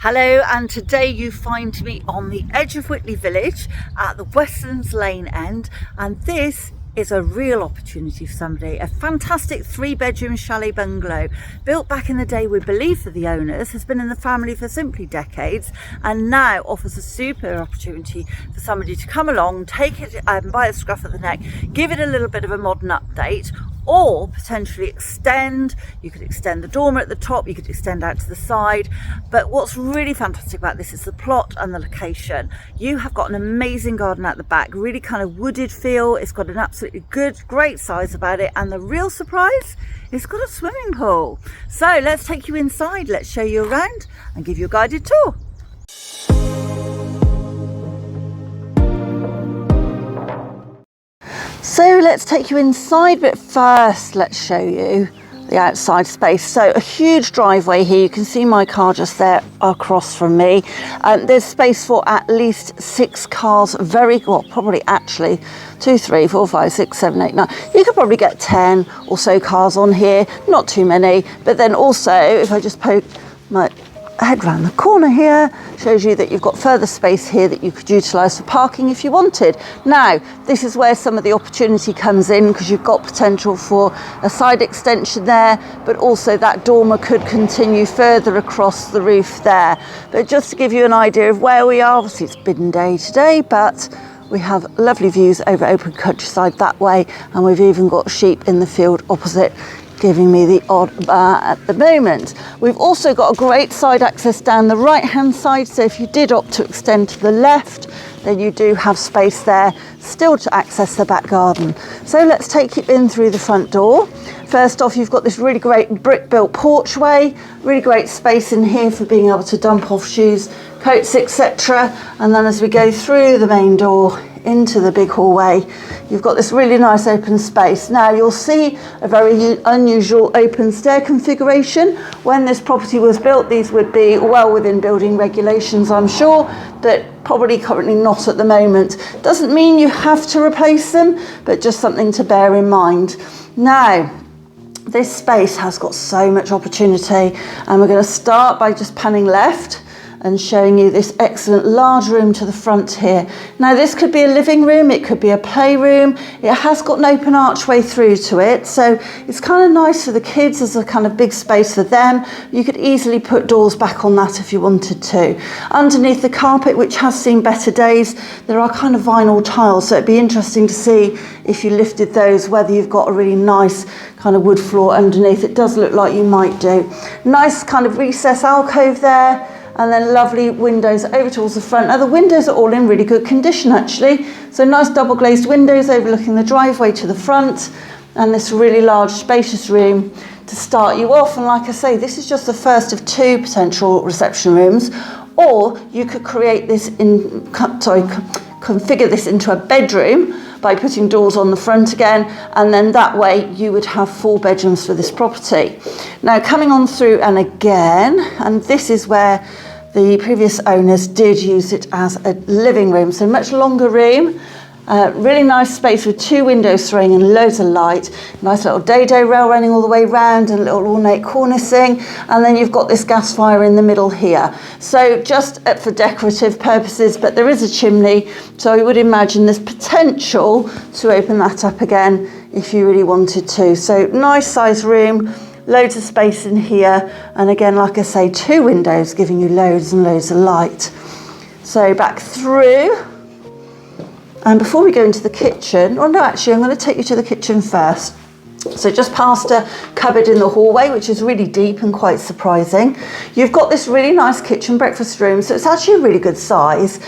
Hello, and today you find me on the edge of Whitley village at the Westlands lane end, and this is a real opportunity for somebody. A fantastic 3-bedroom chalet bungalow built back in the day, we believe, for the owners, has been in the family for simply decades, and now offers a super opportunity for somebody to come along, take it by the scruff of the neck, give it a little bit of a modern update, or potentially extend. You could extend the dormer at the top, you could extend out to the side. But what's really fantastic about this is the plot and the location. You have got an amazing garden at the back, really kind of wooded feel. It's got an absolutely great size about it, and the real surprise, it's got a swimming pool. So let's take you inside, let's show you around and give you a guided tour. So let's take you inside, but first let's show you the outside space. So a huge driveway here. You can see my car just there across from me. There's space for at least 6 cars, probably actually 2, 3, 4, 5, 6, 7, 8, 9. You could probably get 10 or so cars on here, not too many. But then also, if I just poke my head round the corner here, shows you that you've got further space here that you could utilise for parking if you wanted. Now, this is where some of the opportunity comes in, because you've got potential for a side extension there, but also that dormer could continue further across the roof there. But just to give you an idea of where we are, obviously it's bidden day today, but we have lovely views over open countryside that way, and we've even got sheep in the field opposite, giving me the odd bar at the moment. We've also got a great side access down the right hand side, so if you did opt to extend to the left, then you do have space there still to access the back garden. So let's take you in through the front door. First off, you've got this really great brick built porchway, really great space in here for being able to dump off shoes, coats, etc. And then as we go through the main door into the big hallway, you've got this really nice open space. Now you'll see a very unusual open stair configuration. When this property was built, these would be well within building regulations, I'm sure, but probably currently not at the moment. Doesn't mean you have to replace them, but just something to bear in mind. Now, this space has got so much opportunity, and we're going to start by just panning left and showing you this excellent large room to the front here. Now this could be a living room, it could be a playroom. It has got an open archway through to it, so it's kind of nice for the kids as a kind of big space for them. You could easily put doors back on that if you wanted to. Underneath the carpet, which has seen better days, there are kind of vinyl tiles, so it'd be interesting to see if you lifted those, whether you've got a really nice kind of wood floor underneath. It does look like you might do. Nice kind of recess alcove there, and then lovely windows over towards the front. Now the windows are all in really good condition actually. So nice double glazed windows overlooking the driveway to the front, and this really large spacious room to start you off. And like I say, this is just the first of 2 potential reception rooms, or you could create this configure this into a bedroom by putting doors on the front again, and then that way you would have 4 bedrooms for this property. Now coming on through, and again, and this is where the previous owners did use it as a living room, so much longer room. Really nice space with 2 windows throwing in loads of light, nice little dado rail running all the way round, and little ornate cornicing, and then you've got this gas fire in the middle here. So just for decorative purposes, but there is a chimney, so I would imagine there's potential to open that up again if you really wanted to. So nice size room, loads of space in here, and again, like I say, 2 windows giving you loads and loads of light. So back through. And before we go into the kitchen, I'm going to take you to the kitchen first. So just past a cupboard in the hallway, which is really deep and quite surprising. You've got this really nice kitchen breakfast room, so it's actually a really good size.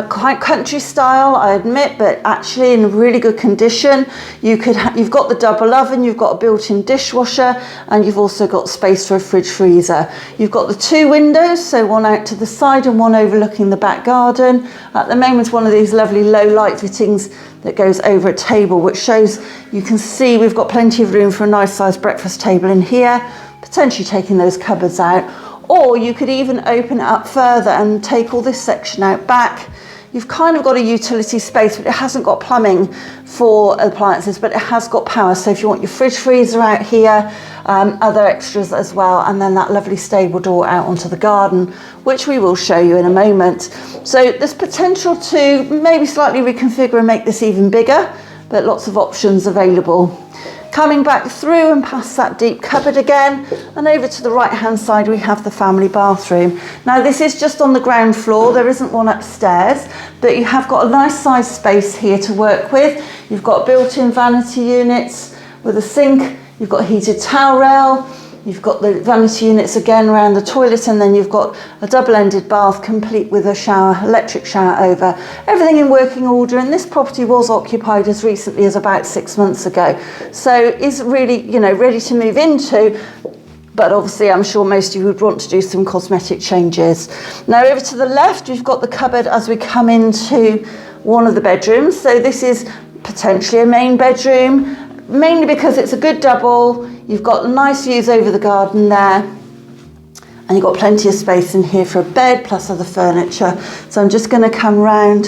Quite country style, I admit, but actually in really good condition. You've got the double oven, you've got a built-in dishwasher, and you've also got space for a fridge freezer. You've got the 2 windows, so one out to the side and one overlooking the back garden. At the moment, one of these lovely low light fittings that goes over a table, which shows you can see we've got plenty of room for a nice sized breakfast table in here, potentially taking those cupboards out. Or you could even open it up further and take all this section out back you've kind of got a utility space, but it hasn't got plumbing for appliances, but it has got power. So if you want your fridge freezer out here, other extras as well, and then that lovely stable door out onto the garden, which we will show you in a moment. So there's potential to maybe slightly reconfigure and make this even bigger, but lots of options available. Coming back through and past that deep cupboard again, and over to the right hand side we have the family bathroom. Now this is just on the ground floor, there isn't one upstairs, but you have got a nice sized space here to work with. You've got built-in vanity units with a sink, you've got a heated towel rail, you've got the vanity units again around the toilet, and then you've got a double-ended bath complete with a shower, electric shower over. Everything in working order, and this property was occupied as recently as about 6 months ago. So is really, you know, ready to move into, but obviously I'm sure most of you would want to do some cosmetic changes. Now over to the left, we've got the cupboard as we come into one of the bedrooms. So this is potentially a main bedroom, mainly because it's a good double. You've got nice views over the garden there, and you've got plenty of space in here for a bed plus other furniture. So I'm just going to come round,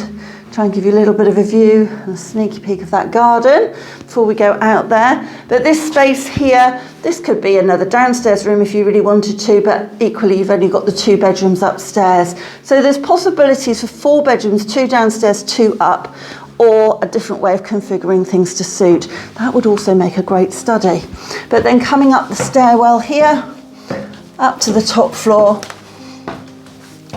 try and give you a little bit of a view and a sneaky peek of that garden before we go out there. But this space here, this could be another downstairs room if you really wanted to, but equally you've only got the 2 bedrooms upstairs. So there's possibilities for 4 bedrooms, 2 downstairs, 2 up, or a different way of configuring things to suit. That would also make a great study. But then coming up the stairwell here, up to the top floor,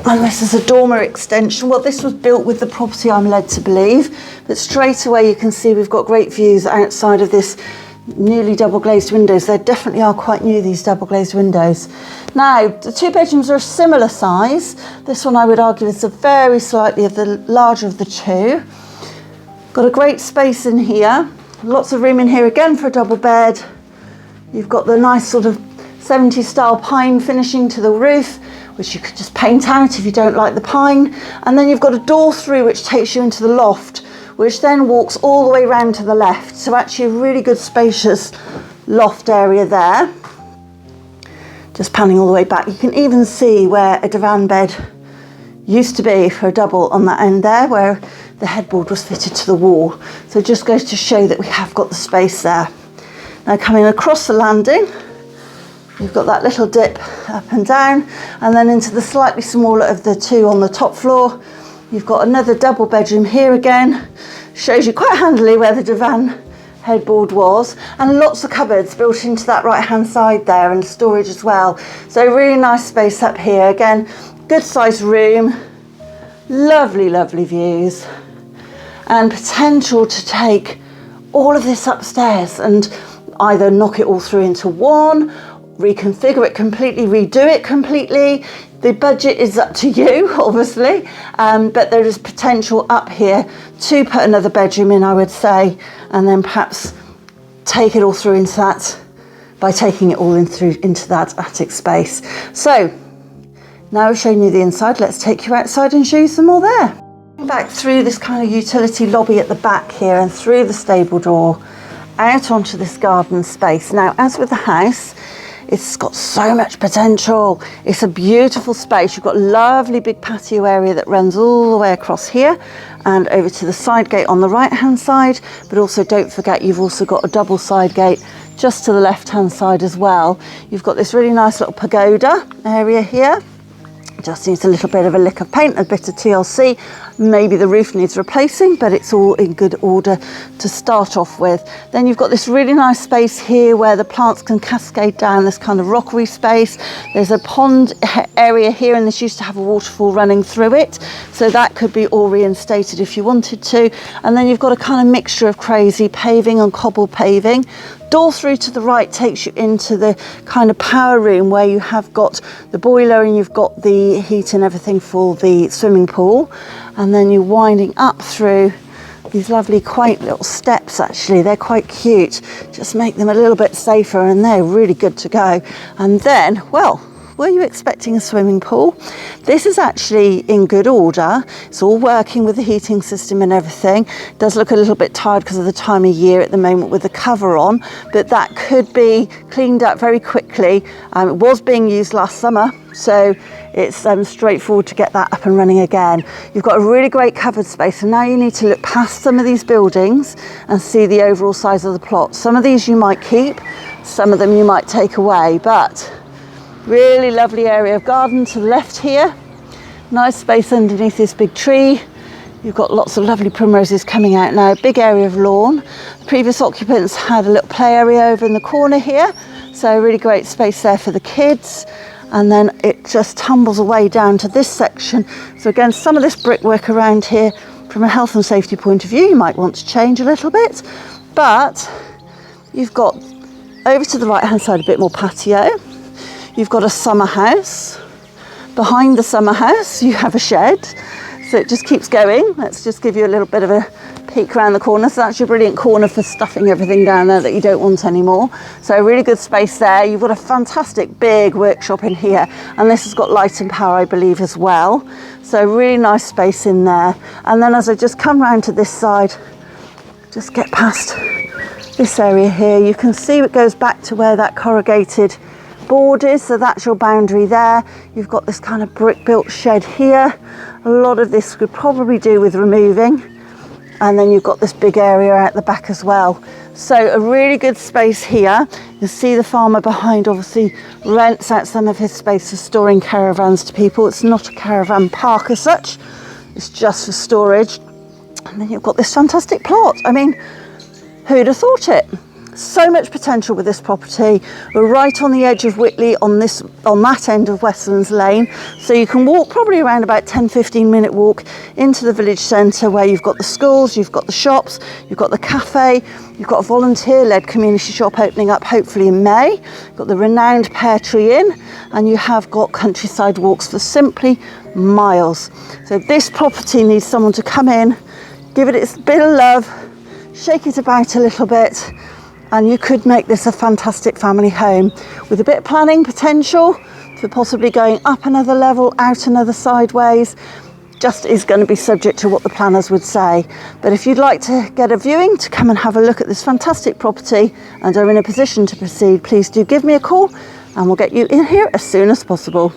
and this is a dormer extension. Well, this was built with the property, I'm led to believe, but straight away you can see we've got great views outside of this newly double glazed windows. They definitely are quite new, these double glazed windows. Now, the 2 bedrooms are a similar size. This one I would argue is a very slightly of the larger of the 2. Got a great space in here, lots of room in here again for a double bed. You've got the nice sort of 70s style pine finishing to the roof, which you could just paint out if you don't like the pine. And then you've got a door through which takes you into the loft, which then walks all the way round to the left. So actually a really good spacious loft area there. Just panning all the way back, you can even see where a divan bed used to be for a double on that end there, where the headboard was fitted to the wall. So it just goes to show that we have got the space there. Now coming across the landing, you've got that little dip up and down, and then into the slightly smaller of the 2 on the top floor. You've got another double bedroom here again. Shows you quite handily where the divan headboard was, and lots of cupboards built into that right hand side there, and storage as well. So really nice space up here. Again, good sized room, lovely, lovely views, and potential to take all of this upstairs and either knock it all through into one, reconfigure it completely, redo it completely. The budget is up to you, obviously, but there is potential up here to put another bedroom in, I would say, and then perhaps take it all through into that by taking it all in through into that attic space. So now I've shown you the inside, let's take you outside and show you some more there. Back through this kind of utility lobby at the back here and through the stable door out onto this garden space. Now, as with the house, it's got so much potential. It's a beautiful space. You've got a lovely big patio area that runs all the way across here and over to the side gate on the right hand side, but also don't forget you've also got a double side gate just to the left hand side as well. You've got this really nice little pagoda area here. Just needs a little bit of a lick of paint, a bit of TLC. Maybe the roof needs replacing, but it's all in good order to start off with. Then you've got this really nice space here where the plants can cascade down, this kind of rockery space. There's a pond area here, and this used to have a waterfall running through it. So that could be all reinstated if you wanted to. And then you've got a kind of mixture of crazy paving and cobble paving. Door through to the right takes you into the kind of power room where you have got the boiler and you've got the heat and everything for the swimming pool. And then you're winding up through these lovely quaint little steps. Actually, they're quite cute, just make them a little bit safer, and they're really good to go. And then, well, were you expecting a swimming pool? This is actually in good order. It's all working with the heating system and everything. It does look a little bit tired because of the time of year at the moment with the cover on, but that could be cleaned up very quickly. It was being used last summer, so it's straightforward to get that up and running again. You've got a really great covered space, and now you need to look past some of these buildings and see the overall size of the plot. Some of these you might keep, some of them you might take away, but really lovely area of garden to the left here. Nice space underneath this big tree. You've got lots of lovely primroses coming out now. Big area of lawn. The previous occupants had a little play area over in the corner here, so really great space there for the kids. And then it just tumbles away down to this section. So again, some of this brickwork around here, from a health and safety point of view, you might want to change a little bit, but you've got over to the right hand side a bit more patio. You've got a summer house. Behind the summer house you have a shed, so it just keeps going. Let's just give you a little bit of a peek around the corner. So that's your brilliant corner for stuffing everything down there that you don't want anymore. So really good space there. You've got a fantastic big workshop in here, and this has got light and power, I believe, as well. So really nice space in there. And then as I just come round to this side, just get past this area here, you can see it goes back to where that corrugated board is, so that's your boundary there. You've got this kind of brick built shed here. A lot of this could probably do with removing, and then you've got this big area out the back as well. So a really good space here. You'll see the farmer behind obviously rents out some of his space for storing caravans to people. It's not a caravan park as such, it's just for storage. And then you've got this fantastic plot. I mean, who'd have thought it? So much potential with this property. We're right on the edge of Whitley, on that end of Westlands Lane, so you can walk probably around about 10-15 minute walk into the village centre, where you've got the schools, you've got the shops, you've got the cafe, you've got a volunteer-led community shop opening up hopefully in May, you've got the renowned Pear Tree Inn, and you have got countryside walks for simply miles. So this property needs someone to come in, give it its bit of love, shake it about a little bit, and you could make this a fantastic family home with a bit of planning potential for possibly going up another level, out another sideways. Just is going to be subject to what the planners would say. But if you'd like to get a viewing to come and have a look at this fantastic property and are in a position to proceed, please do give me a call and we'll get you in here as soon as possible.